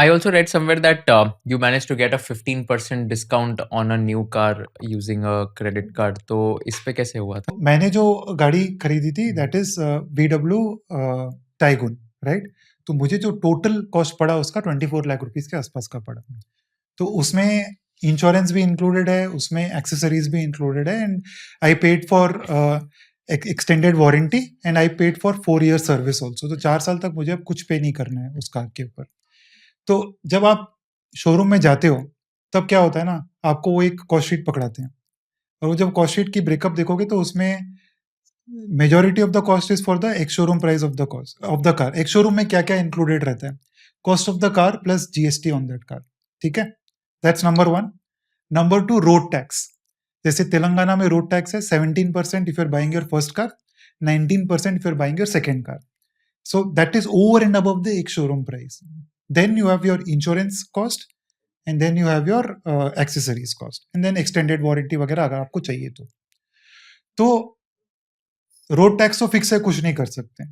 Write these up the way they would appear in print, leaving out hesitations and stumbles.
I also read somewhere that you managed to get a 15% discount on a new car using a credit card. तो इस पे कैसे हुआ था? मैंने जो गाड़ी खरीदी थी that is VW Tiguan, right? तो मुझे जो टोटल कॉस्ट पड़ा उसका 24 लाख रुपीस के आसपास का पड़ा। तो उसमें इंश्योरेंस भी इंक्लूडेड है, उसमें एक्सेसरीज भी इंक्लूडेड है, and I paid for extended warranty and I paid for 4 year service also. तो 4 साल तक मुझे अब कुछ पे नहीं करना है उस कार के ऊपर। तो जब आप शोरूम में जाते हो तब क्या होता है ना, आपको वो एक कॉस्ट शीट पकड़ाते हैं, और वो जब कॉस्ट शीट की ब्रेकअप देखोगे तो उसमें majority of the cost is for the ex showroom price of the cost of the car. Ex showroom में क्या क्या इंक्लूडेड रहता है? Cost of the car plus GST on that car, ठीक है? That's number 1। Number 2, road tax. जैसे तेलंगाना में road tax है 17% if you are buying your first car, 19% if you are buying your second car. So that is over and above the ex-showroom price. Then you have your insurance cost, and then you have your accessories cost, and then extended warranty वगैरह अगर आपको चाहिए तो road tax तो fix है, कुछ नहीं कर सकते।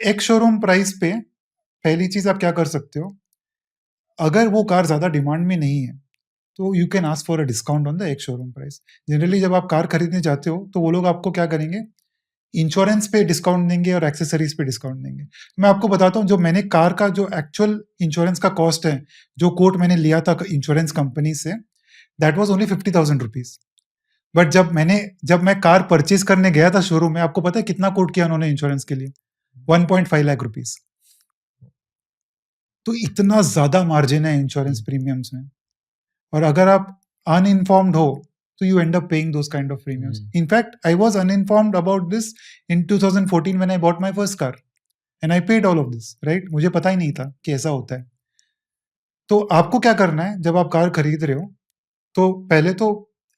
एक्स शोरूम प्राइस पे पहली चीज आप क्या कर सकते हो, अगर वो कार ज्यादा डिमांड में नहीं है तो you can ask for a discount on the ex showroom price. Generally जब आप कार खरीदने जाते हो तो वो लोग आपको क्या करेंगे, इंश्योरेंस पे डिस्काउंट देंगे और एक्सेसरीज पे डिस्काउंट देंगे। मैं आपको बताता हूँ, जो मैंने कार का जो एक्चुअल इंश्योरेंस का कॉस्ट है, जो कोट मैंने लिया था इंश्योरेंस कंपनी से, that was only 50,000 rupees. But जब मैं कार परचेज करने गया था शोरूम में, आपको पता है कितना कोट किया उन्होंने इंश्योरेंस के लिए? 1.5 लाख रुपीज। तो इतना ज्यादा मार्जिन है इंश्योरेंस प्रीमियम्स में, और अगर आप अनइन्फॉर्म्ड हो तो you end up paying those kind of premiums. In fact, I was uninformed about this in 2014 when I bought my first car, and I paid all of this, right? मुझे पता ही नहीं था कि ऐसा होता है। तो आपको क्या करना है जब आप कार खरीद रहे हो, तो पहले तो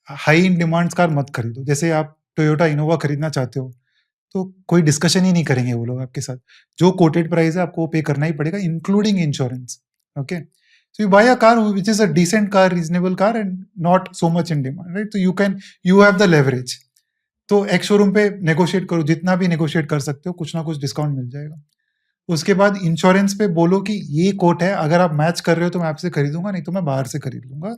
हाई इन डिमांड्स कार मत खरीदो। जैसे आप टोयोटा इनोवा खरीदना चाहते हो तो कोई डिस्कशन ही नहीं करेंगे वो लोग आपके साथ। जो कोटेड प्राइस है आपको वो पे करना ही पड़ेगा, including insurance. Okay, so you buy a car which is a decent car, reasonable car, and not so much in demand, right? So you have the leverage. तो एक्स शोरूम पे negotiate करो, जितना भी नेगोशिएट कर सकते हो, कुछ ना कुछ डिस्काउंट मिल जाएगा। उसके बाद इंश्योरेंस पे बोलो कि ये कोट है, अगर आप मैच कर रहे हो तो मैं आपसे खरीदूंगा, नहीं तो मैं बाहर से खरीद लूंगा।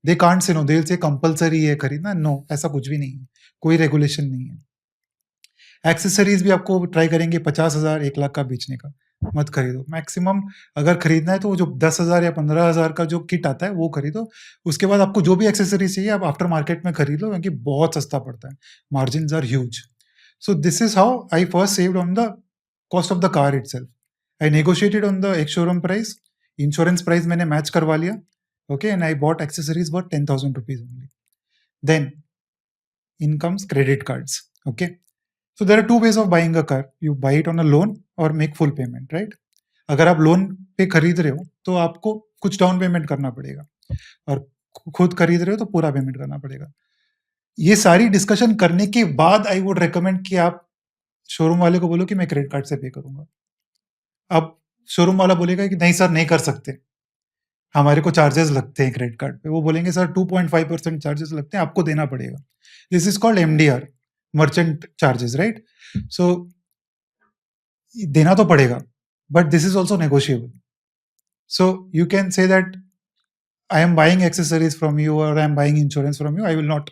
दे कांट से नो, दे से कंपलसरी है खरीदना, नो, ऐसा कुछ भी नहीं है, कोई रेगुलेशन नहीं है। एक्सेसरीज भी आपको ट्राई करेंगे 50,000 1 लाख का बेचने का, मत खरीदो। मैक्सिमम अगर खरीदना है तो वो जो 10,000 या 15,000 का जो किट आता है वो खरीदो। उसके बाद आपको जो भी एक्सेसरीज चाहिए आप आफ्टर मार्केट में खरीद लो, क्योंकि बहुत सस्ता पड़ता है, margin are huge. So this is how I first saved on the cost of the car itself. I negotiated on the ex showroom price, insurance price मैंने मैच करवा लिया, okay, and I bought accessories worth 10,000 rupees only. Then in comes credit cards. Okay, so there are two ways of buying a car. You buy it on a loan or make full payment, right? अगर आप loan पे खरीद रहे हो तो आपको कुछ down payment करना पड़ेगा, और खुद खरीद रहे हो तो पूरा पेमेंट करना पड़ेगा। ये सारी डिस्कशन करने के बाद आई वुड रेकमेंड कि आप शोरूम वाले को बोलो कि मैं क्रेडिट कार्ड से पे करूंगा। अब शोरूम वाला बोलेगा कि नहीं सर, नहीं कर सकते, हमारे को चार्जेस लगते हैं क्रेडिट कार्ड पे। वो बोलेंगे सर 2.5% चार्जेस लगते हैं, आपको देना पड़ेगा। This is called MDR, merchant charges, right? So देना तो पड़ेगा, but this is also negotiable. So you can say that I am buying accessories from you, or I am buying insurance from you, I will not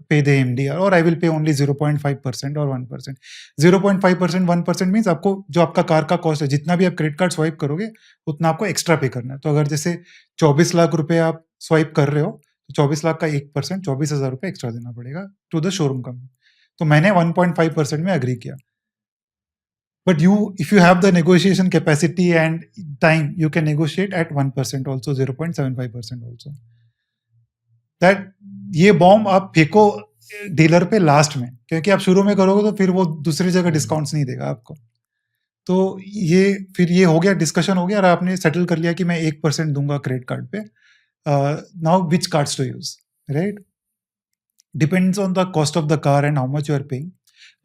pay the MDR, or I will pay only 0.5% or 1%. 0.5%, 1% means आपको जो आपका car का cost है, जितना भी आप credit card swipe करोगे उतना आपको एक्स्ट्रा पे करना है। तो अगर जैसे 24 लाख रुपए आप स्वाइप कर रहे हो तो 24 लाख का 1% 24,000 रुपए एक्स्ट्रा देना पड़ेगा टू द शोरूम कंपनी। तो मैंने 1.5% में अग्री किया। But if you have the negotiation capacity and time, you can negotiate at 1% also, 0.75% also. That ये बॉम्ब आप फेंको डीलर पे लास्ट में, क्योंकि आप शुरू में करोगे तो फिर वो दूसरी जगह डिस्काउंट्स नहीं देगा आपको। तो फिर ये हो गया, डिस्कशन हो गया, और आपने सेटल कर लिया कि मैं 1% दूंगा क्रेडिट कार्ड पे। Now which cards to use, right? Depends on the cost of the car and how much you are paying.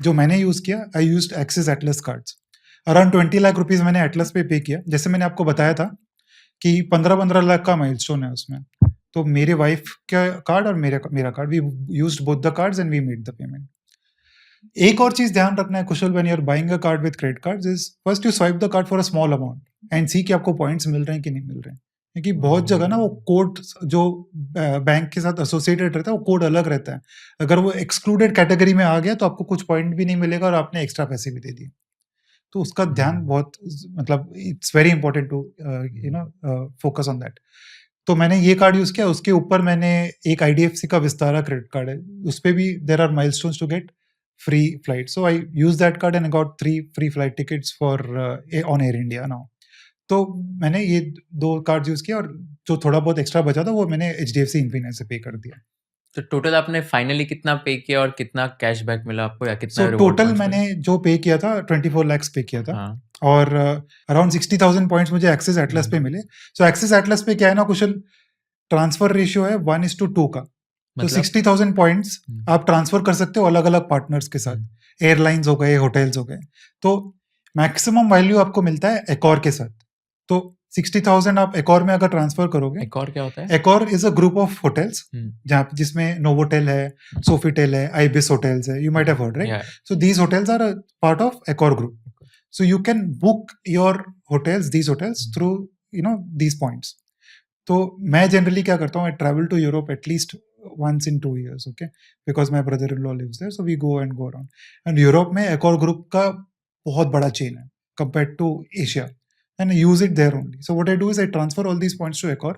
जो मैंने यूज किया, I used Axis Atlas cards. Around 20 lakh rupees मैंने एटलस पे पे किया। जैसे मैंने आपको बताया था कि 15-15 लाख का माइलस्टोन है उसमें, तो मेरे वाइफ का कार्ड और मेरा card, we used both the cards and we made the payment. एक और चीज ध्यान रखना है Kushal, when you are buying a card with credit cards, is first you swipe the card for a small amount and see कि आपको points मिल रहे हैं कि नहीं मिल रहे हैं, क्योंकि बहुत जगह ना वो कोड जो बैंक के साथ एसोसिएटेड रहता है वो कोड अलग रहता है। अगर वो एक्सक्लूडेड कैटेगरी में आ गया तो आपको कुछ पॉइंट भी नहीं मिलेगा और आपने एक्स्ट्रा पैसे भी दे दिए। तो उसका ध्यान बहुत, मतलब it's very important to focus on that. तो मैंने ये कार्ड यूज किया, उसके ऊपर मैंने एक IDFC का विस्तारा क्रेडिट कार्ड है, उस पे भी there are milestones to get free flight, so I use that card and I got 3 free flight tickets for on Air India now. तो मैंने ये 2 कार्ड यूज किया और जो थोड़ा बहुत एक्स्ट्रा बचा था वो मैंने HDFC इन्फिनिटी से पे कर दिया। तो टोटल आपने फाइनली कितना पे किया और कितना कैशबैक मिला आपको, या कितना सो रिवॉर्ड टोटल पॉइंट्स मिले? मैंने जो पे किया था 24 lakhs पे किया था, हाँ, और अराउंड 60,000 पॉइंट्स मुझे एक्सिस एटलस पे मिले। सो एक्सिस एटलस पे क्या है ना कुशल, ट्रांसफर रेशियो है 1:2 का। तो मतलब 60,000 पॉइंट्स आप ट्रांसफर कर सकते हो अलग अलग पार्टनर्स के साथ, एयरलाइंस हो गए, होटल्स हो गए। तो मैक्सिमम वैल्यू आपको मिलता है एकॉर के साथ। तो 60,000 आप एकॉर में अगर ट्रांसफर करोगे, एक और क्या होता है? Accor is a group of hotels जहाँ जिसमें नोवोटेल है, सोफिटेल है, आइबिस होटल्स है, you might have heard, right? Yeah. So these hotels are a part of Accor group. So you can book your hotels, these hotels through these points. तो मैं generally क्या करता हूँ, I travel to Europe at least once in 2 years, okay? Because my brother-in-law lives there, so we go around. And Europe में Accor group का बहुत बड़ा chain है compared to Asia, and I use it there only. So what I do is I transfer all these points to Accor.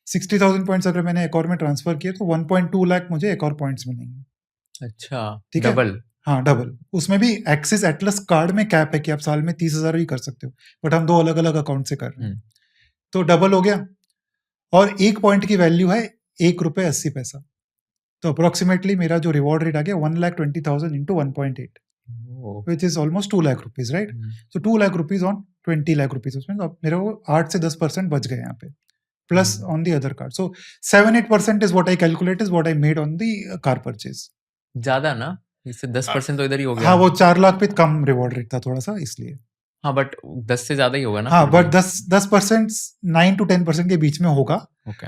60,000 points अगर मैंने Accor में transfer किए तो 1.2 लाख मुझे Accor points मिलेंगे। अच्छा, ठीक है? डबल? हाँ, डबल। उसमें भी एक्सिस एटलस कार्ड में कैप है कि आप साल में 30,000 भी कर सकते हो, बट हम 2 अलग अलग अकाउंट से कर रहे हैं, तो डबल हो गया। और 1 पॉइंट की वैल्यू है ₹1.80। तो अप्रोक्सीमेटली मेरा जो रिवॉर्ड रेट आ गया 1,20,000 into 1.8, which is almost 2 lakh rupees, right? So 2 lakh rupees on 20 lakh rupees, उसमें तो मेरे को 8 से 10% बच गए यहाँ पे, plus on the other card. So 7-8% is what I calculate is what I made on the car purchase. ज्यादा ना, इससे 10% तो इधर ही हो गया। हाँ, वो 4 लाख पे कम रिवॉर्ड रेट था थोड़ा सा, इसलिए। हाँ, बट 10 से ज्यादा ही होगा ना? हाँ, फिर बट भी। 10% 9 to 10% के बीच में होगा। Okay,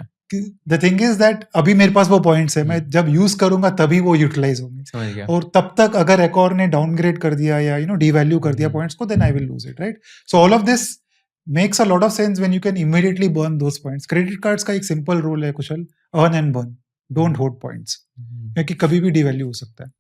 the thing is that अभी मेरे पास वो पॉइंट्स है, मैं जब यूज करूंगा तभी वो यूटिलाइज होंगे, समझ गया। और तब तक अगर एकॉर ने डाउनग्रेड कर दिया या डीवैल्यू कर दिया पॉइंट्स को, then I will lose it, right? So all of this makes a lot of sense when you can immediately burn those points. Credit cards का एक सिंपल रूल है Kushal, earn and burn, don't hold points, क्योंकि कभी भी devalue हो सकता है।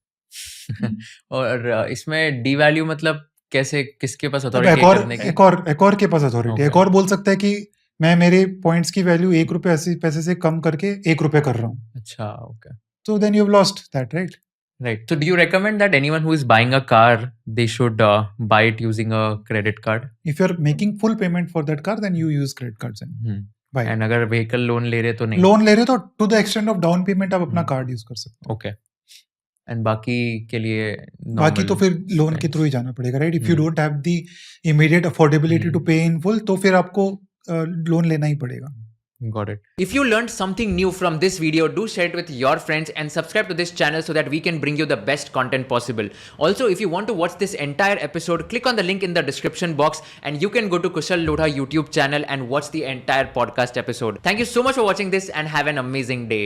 और इसमें डी वैल्यू मतलब कैसे, किसके पास अब अथॉरिटी करने की? एकॉर के पास अथॉरिटी। Okay. एकॉर बोल सकता है कि मैं मेरे पॉइंट्स की वैल्यू ₹1.80 से कम करके ₹1 कर रहा हूँ, अच्छा, okay, so then you've lost that, right? right. So do you recommend that anyone who is buying a car, they should buy it using a credit card? If you're making full payment for that car, then you use credit cards and buy it. And अगर vehicle loan ले रहे तो नहीं? Loan ले रहे हो तो to the extent of down payment आप अपना कार्ड यूज कर सकते हो। ओके, एंड बाकी के लिए बाकी तो फिर लोन के थ्रू ही जाना पड़ेगा, right? If you don't have the immediate affordability to pay in full, तो फिर आपको लोन लेना ही पड़ेगा। Got it. If you learned something new from this video, do share it with your friends and subscribe to this channel so that we can bring you the best content possible. Also, if you want to watch this entire episode, click on the link in the description box and you can go to Kushal Lodha YouTube channel and watch the entire podcast episode. Thank you so much for watching this and have an amazing day.